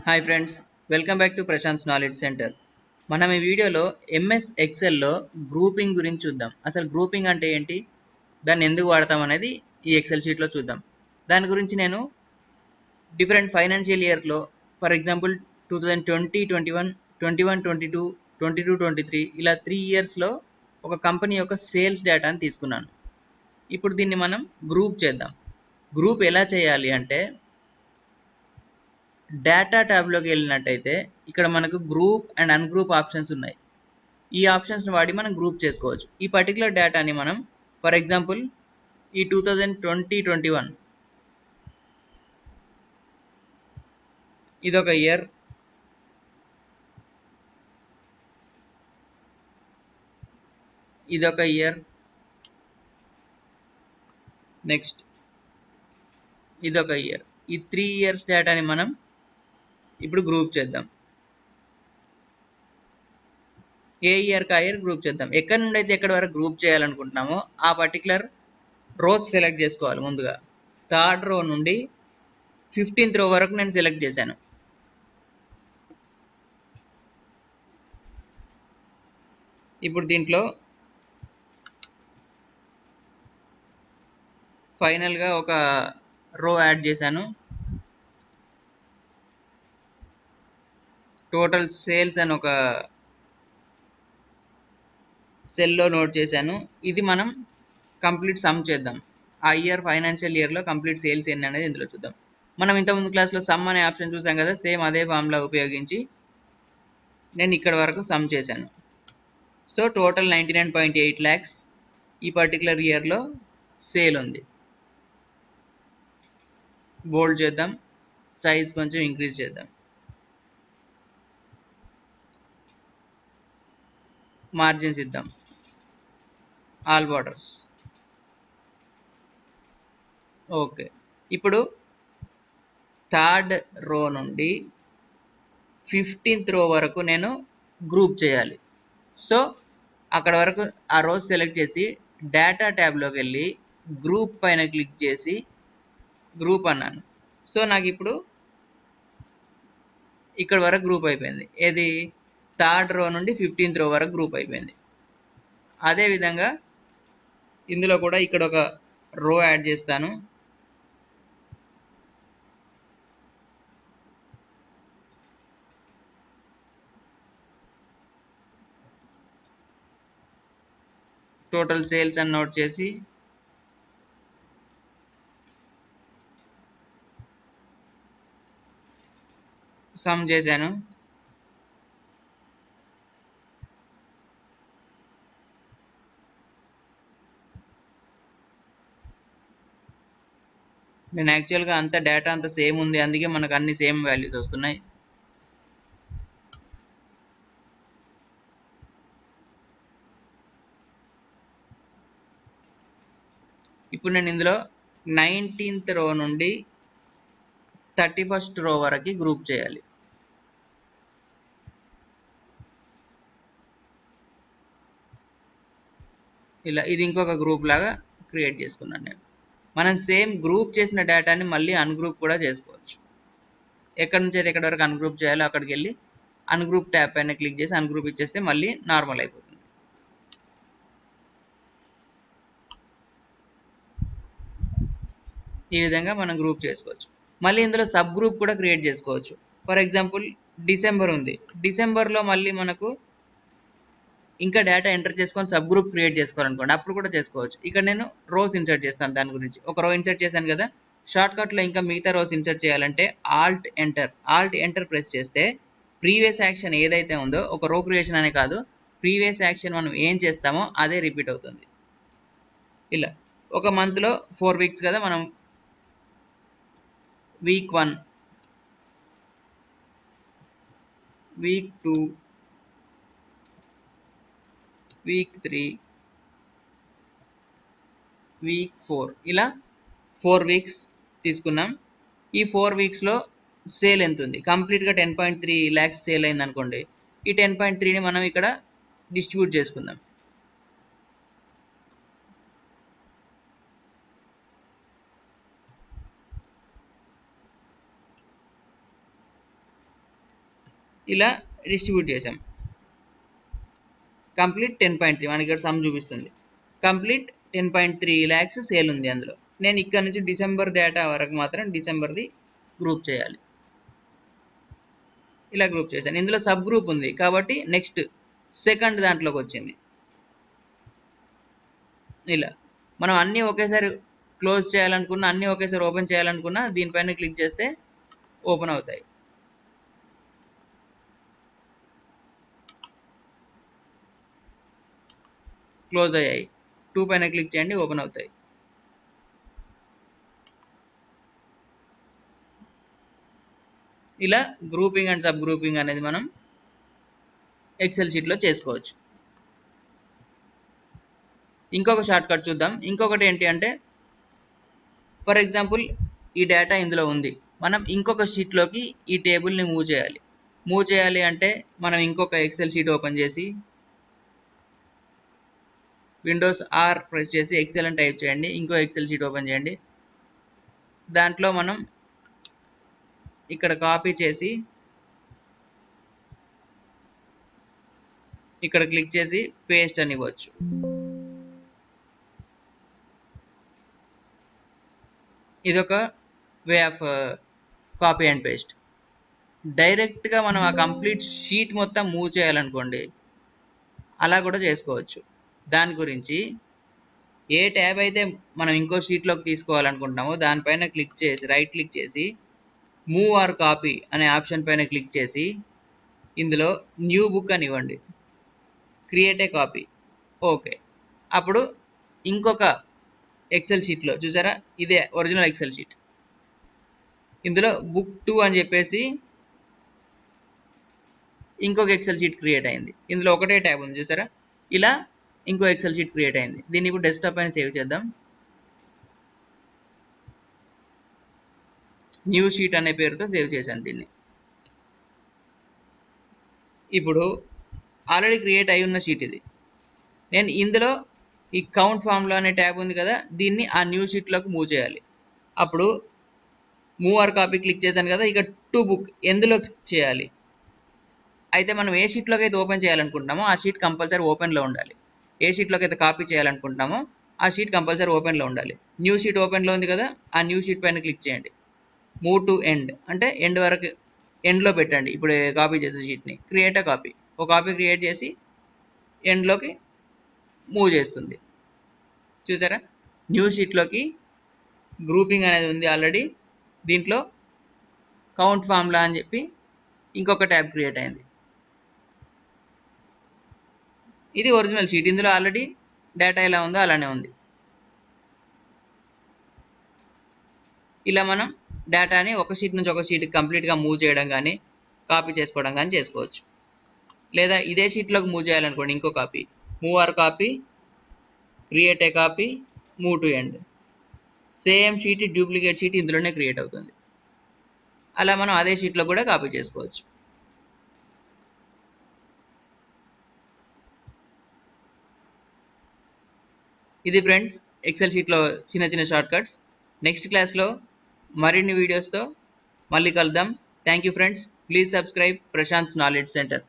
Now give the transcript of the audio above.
Hi friends, welcome back to Prashant knowledge centre. మనం ఈ వీడియోలో ఎంఎస్ ఎక్సెల్లో గ్రూపింగ్ గురించి చూద్దాం. అసలు గ్రూపింగ్ అంటే ఏంటి, దాన్ని ఎందుకు వాడతాం అనేది ఈ ఎక్సెల్ షీట్లో చూద్దాం. దాని గురించి నేను డిఫరెంట్ ఫైనాన్షియల్ ఇయర్లో, ఫర్ ఎగ్జాంపుల్ 2020-21, 21-22, 22-23 ఇలా 3 ఇయర్స్లో ఒక కంపెనీ యొక్క సేల్స్ డేటాను తీసుకున్నాను. ఇప్పుడు దీన్ని మనం గ్రూప్ చేద్దాం. గ్రూప్ ఎలా చేయాలి అంటే, డేటా ట్యాబ్లోకి వెళ్ళినట్టయితే ఇక్కడ మనకు గ్రూప్ అండ్ అన్గ్రూప్ ఆప్షన్స్ ఉన్నాయి. ఈ ఆప్షన్స్ని వాడి మనం గ్రూప్ చేసుకోవచ్చు. ఈ పర్టికులర్ డేటాని మనం ఫర్ ఎగ్జాంపుల్ ఈ 2020-21 ఇదొక ఇయర్, ఇదొక ఇయర్, నెక్స్ట్ ఇదొక ఇయర్. ఈ 3 ఇయర్స్ డేటాని మనం ఇప్పుడు గ్రూప్ చేద్దాం. ఏ ఇయర్కి ఆ ఇయర్ గ్రూప్ చేద్దాం. ఎక్కడి నుండి అయితే ఎక్కడి వరకు గ్రూప్ చేయాలనుకుంటున్నామో ఆ పర్టికులర్ రోస్ సెలెక్ట్ చేసుకోవాలి. ముందుగా 3rd రో నుండి 15th రో వరకు నేను సెలెక్ట్ చేశాను. ఇప్పుడు దీంట్లో ఫైనల్గా ఒక రో యాడ్ చేశాను. టోటల్ సేల్స్ అని ఒక సెల్లో నోట్ చేశాను. ఇది మనం కంప్లీట్ సమ్ చేద్దాం. ఆ ఇయర్ ఫైనాన్షియల్ ఇయర్లో కంప్లీట్ సేల్స్ ఎన్ని అనేది ఇందులో చూద్దాం. మనం ఇంతకుముందు క్లాస్లో సమ్ అనే ఆప్షన్ చూసాం కదా, సేమ్ అదే ఫార్ములా ఉపయోగించి నేను ఇక్కడ వరకు సమ్ చేశాను. సో టోటల్ 99.8 lakhs ఈ పర్టికులర్ ఇయర్లో సేల్ ఉంది. బోల్డ్ చేద్దాం, సైజ్ కొంచెం ఇంక్రీజ్ చేద్దాం, మార్జిన్స్ ఇద్దాం, ఆల్ బార్డర్స్. ఓకే, ఇప్పుడు 3rd రో నుండి 15th రో వరకు నేను గ్రూప్ చేయాలి. సో అక్కడ వరకు ఆ రో సెలెక్ట్ చేసి డేటా ట్యాబ్లోకి వెళ్ళి గ్రూప్ పైన క్లిక్ చేసి గ్రూప్ అన్నాను. సో నాకు ఇప్పుడు ఇక్కడ వరకు గ్రూప్ అయిపోయింది. ఏది 3rd రో నుండి 15th రో వరకు గ్రూప్ అయిపోయింది. అదేవిధంగా ఇందులో కూడా ఇక్కడ ఒక రో యాడ్ చేస్తాను. టోటల్ సేల్స్ అని నోట్ చేసి సమ్ చేశాను. నేను యాక్చువల్గా అంత డేటా అంతా సేమ్ ఉంది, అందుకే మనకు అన్ని సేమ్ వాల్యూస్ వస్తున్నాయి. ఇప్పుడు నేను ఇందులో 19th రో నుండి 31st రో వరకు గ్రూప్ చేయాలి. ఇలా ఇది ఇంకొక గ్రూప్ లాగా క్రియేట్ చేసుకున్నాను నేను. మనం సేమ్ గ్రూప్ చేసిన డేటాని మళ్ళీ అన్గ్రూప్ కూడా చేసుకోవచ్చు. ఎక్కడి నుంచి అయితే ఎక్కడి వరకు అన్గ్రూప్ చేయాలో అక్కడికి వెళ్ళి అన్గ్రూప్ ట్యాబ్ పైన క్లిక్ చేసి అన్గ్రూప్ ఇచ్చేస్తే మళ్ళీ నార్మల్ అయిపోతుంది. ఈ విధంగా మనం గ్రూప్ చేసుకోవచ్చు. మళ్ళీ ఇందులో సబ్ గ్రూప్ కూడా క్రియేట్ చేసుకోవచ్చు. ఫర్ ఎగ్జాంపుల్ డిసెంబర్ ఉంది, డిసెంబర్లో మళ్ళీ మనకు ఇంకా డేటా ఎంటర్ చేసుకొని సబ్ గ్రూప్ క్రియేట్ చేసుకోవాలనుకోండి, అప్పుడు కూడా చేసుకోవచ్చు. ఇక్కడ నేను రోస్ ఇన్సర్ట్ చేస్తాను. దాని గురించి ఒక రో ఇన్సర్ట్ చేశాను కదా, షార్ట్ కట్లో ఇంకా మిగతా రోస్ ఇన్సర్ట్ చేయాలంటే ఆల్ట్ ఎంటర్ ప్రెస్ చేస్తే ప్రీవియస్ యాక్షన్ ఏదైతే ఉందో, ఒక రో క్రియేషన్ అనే కాదు, ప్రీవియస్ యాక్షన్ మనం ఏం చేస్తామో అదే రిపీట్ అవుతుంది. ఇలా ఒక మంత్లో 4 weeks కదా, మనం week 1, week 2, week 3, week 4 ఇలా 4 weeks తీసుకున్నాం. ఈ 4 weeksలో సేల్ ఎంత ఉంది, కంప్లీట్గా 10.3 lakhs సేల్ అయింది అనుకోండి. ఈ 10.3ని మనం ఇక్కడ డిస్ట్రిబ్యూట్ చేసుకుందాం. ఇలా డిస్ట్రిబ్యూట్ చేసాం. కంప్లీట్ 10.3 మనకి ఇక్కడ సమ్ చూపిస్తుంది. కంప్లీట్ 10.3 lakhs సేల్ ఉంది అందులో. నేను ఇక్కడ నుంచి డిసెంబర్ డేటా వరకు మాత్రం డిసెంబర్ది గ్రూప్ చేయాలి. ఇలా గ్రూప్ చేశాను. ఇందులో సబ్ గ్రూప్ ఉంది కాబట్టి నెక్స్ట్ సెకండ్ దాంట్లోకి వచ్చింది. ఇలా మనం అన్నీ ఒకేసారి క్లోజ్ చేయాలనుకున్నా, అన్నీ ఒకేసారి ఓపెన్ చేయాలనుకున్నా దీనిపైన క్లిక్ చేస్తే ఓపెన్ అవుతాయి. క్లోజ్ అయ్యాయి. 2 పైన క్లిక్ చేయండి, ఓపెన్ అవుతాయి. ఇలా గ్రూపింగ్ అండ్ సబ్ గ్రూపింగ్ అనేది మనం ఎక్సెల్ షీట్లో చేసుకోవచ్చు. ఇంకొక షార్ట్ కట్ చూద్దాం. ఇంకొకటి ఏంటి అంటే, ఫర్ ఎగ్జాంపుల్ ఈ డేటా ఇందులో ఉంది, మనం ఇంకొక షీట్లోకి ఈ టేబుల్ని మూవ్ చేయాలి. మూవ్ చేయాలి అంటే మనం ఇంకొక ఎక్సెల్ షీట్ ఓపెన్ చేసి విండోస్ ఆర్ ప్రెస్ చేసి ఎక్సెల్ అని టైప్ చేయండి. ఇంకో ఎక్సెల్ షీట్ ఓపెన్ చేయండి. దాంట్లో మనం ఇక్కడ కాపీ చేసి ఇక్కడ క్లిక్ చేసి పేస్ట్ అని ఇవ్వచ్చు. ఇదొక way of copy and paste. డైరెక్ట్గా మనం ఆ కంప్లీట్ షీట్ మొత్తం మూవ్ చేయాలనుకోండి, అలా కూడా చేసుకోవచ్చు. దాని గురించి ఏ ట్యాబ్ అయితే మనం ఇంకో షీట్లోకి తీసుకోవాలనుకుంటున్నామో దానిపైన క్లిక్ చేసి రైట్ క్లిక్ చేసి మూవ్ ఆర్ కాపీ అనే ఆప్షన్ పైన క్లిక్ చేసి ఇందులో న్యూ బుక్ అని ఇవ్వండి. Create a copy. ఓకే. అప్పుడు ఇంకొక ఎక్సెల్ షీట్లో చూసారా, ఇదే ఒరిజినల్ ఎక్సెల్ షీట్. ఇందులో బుక్ 2 అని చెప్పేసి ఇంకొక ఎక్సెల్ షీట్ క్రియేట్ అయింది. ఇందులో ఒకటే ట్యాబ్ ఉంది చూసారా. ఇలా ఇంకో ఎక్సెల్ షీట్ క్రియేట్ అయింది. దీన్ని ఇప్పుడు డెస్క్టాప్ పైన సేవ్ చేద్దాం. న్యూ షీట్ అనే పేరుతో సేవ్ చేశాను దీన్ని. ఇప్పుడు ఆల్రెడీ క్రియేట్ అయి ఉన్న షీట్ ఇది. నేను ఇందులో ఈ కౌంట్ ఫార్ములా అనే ట్యాబ్ ఉంది కదా, దీన్ని ఆ న్యూ షీట్లోకి మూవ్ చేయాలి. అప్పుడు మూవ్ ఆర్ కాపీ క్లిక్ చేశాను కదా, ఇక టు బుక్ ఎందులో చేయాలి. అయితే మనం ఏ షీట్లోకి అయితే ఓపెన్ చేయాలనుకుంటున్నామో ఆ షీట్ కంపల్సరీ ఓపెన్లో ఉండాలి. ఏ షీట్లోకి అయితే కాపీ చేయాలనుకుంటున్నామో ఆ షీట్ కంపల్సరీ ఓపెన్లో ఉండాలి. న్యూ షీట్ ఓపెన్లో ఉంది కదా, ఆ న్యూ షీట్ పైన క్లిక్ చేయండి. మూవ్ టు ఎండ్ అంటే ఎండ్ వరకు, ఎండ్లో పెట్టండి. ఇప్పుడు కాపీ చేసే షీట్ని క్రియేట్ ఏ కాపీ. ఒక కాపీ క్రియేట్ చేసి ఎండ్లోకి మూవ్ చేస్తుంది. చూసారా, న్యూ షీట్లోకి గ్రూపింగ్ అనేది ఉంది ఆల్రెడీ. దీంట్లో కౌంట్ ఫార్ములా అని చెప్పి ఇంకొక ట్యాబ్ క్రియేట్ అయింది. ఇది ఒరిజినల్ షీట్. ఇందులో ఆల్రెడీ డేటా ఎలా ఉందో అలానే ఉంది. ఇలా మనం డేటాని ఒక షీట్ నుంచి ఒక షీట్కి కంప్లీట్గా మూవ్ చేయడం కానీ కాపీ చేసుకోవడం కానీ చేసుకోవచ్చు. లేదా ఇదే షీట్లోకి మూవ్ చేయాలనుకోండి, ఇంకో copy, move or copy, create a copy, move to end. Same sheet duplicate sheet ఇందులోనే క్రియేట్ అవుతుంది. అలా మనం అదే షీట్లో కూడా కాపీ చేసుకోవచ్చు. ఇది ఫ్రెండ్స్ ఎక్సెల్ షీట్లో చిన్న చిన్న షార్ట్ కట్స్. నెక్స్ట్ క్లాస్లో మరిన్ని వీడియోస్తో మళ్ళీ కలుద్దాం. Thank you friends. Please subscribe Prashant's knowledge centre.